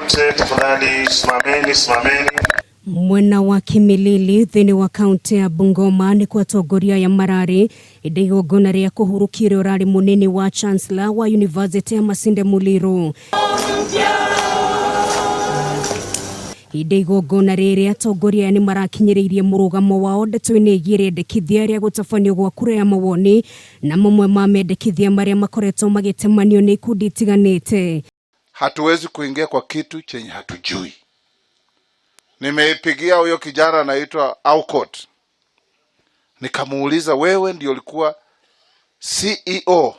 Tafadhali simameni. Mwena wa Kimilili thini wa kaunti ya Bungoma ni kwa atongoria ya marari igongona ria kuhurukira urari munini wa chancellor wa University ya Masinde Muliro. Igongona riri atongoria ni marakinyiririe murugamo wao ndeto-ini igie mendekithia ria gutabanio gwa kura ya mawoni na mamwe ma mendekithia maria makoretwo magitemanio ni ikundi itiganite. Hatuwezi kuingia kwa kitu chenye hatujui. Nimeipigia huyo kijana anaitwa Aukot. Nikamuuliza, wewe ndio ulikuwa CEO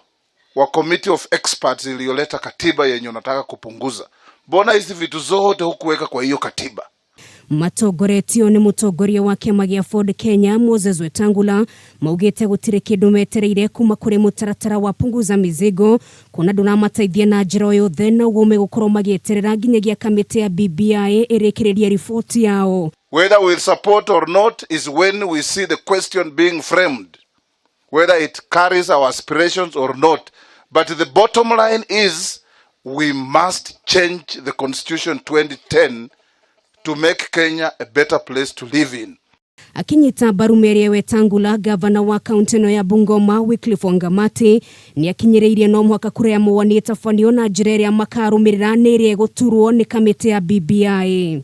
wa Committee of Experts iliyoleta katiba yenye unataka kupunguza. Mbona hizi vitu zote hukuweka kwa hiyo katiba? Matongoretio ni mutongoria wa kiama gia Ford Kenya Moses Wetangula maugite gutire kindu metereire kuma kuri mutaratara wa Punguza Mizigo kuona ndiramateithia na njira yothe na uguo megukorwo magieterera nginyagia kamiti ya BBI irekereria ripoti yao. Whether we support or not is when we see the question being framed, whether it carries our aspirations or not. But the bottom line is we must change the Constitution 2010 to make Kenya a better place to live in. Akinyita Mbaru Wetangula, gavana wa kaunti ya Bungoma Wycliffe Wangamati ni akinyireirie no mwaka kura ya mawoni itabanio na njira iria makarumirira niri guturwo ni kamiti ya BBI.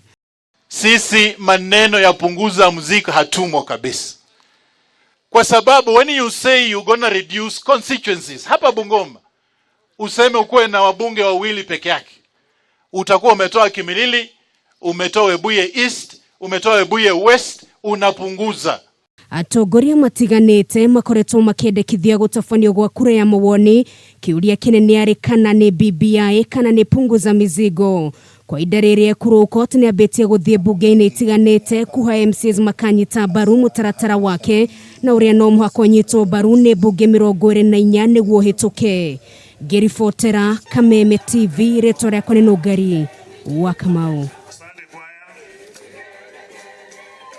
Sisi maneno ya Punguza Mizigo hatumo kabisa. Kwa sababu when you say you gonna reduce constituencies hapa Bungoma, useme ukuwe na wabunge wawili peke yake, utakuwa umetoa Kimilili, umetoa Webuye East, umetoa Webuye West, unapunguza. Atongoria matiganite makoretwo makendekithia gutabanio gwa kura ya mawoni kiuria kinene ari kana ni BBI kana ni Punguza Mizigo. Kwa idariri Ekuru Aukot ni abetie guthie bunge-ini itiganite kuha MCs makanyita mbaru mutaratara wake na uria no muhaka nyito mbaru ni bunge 24 niguo hituke. Gerifotera Kameme TV, reto riakwa ni Nugari wa Kamau.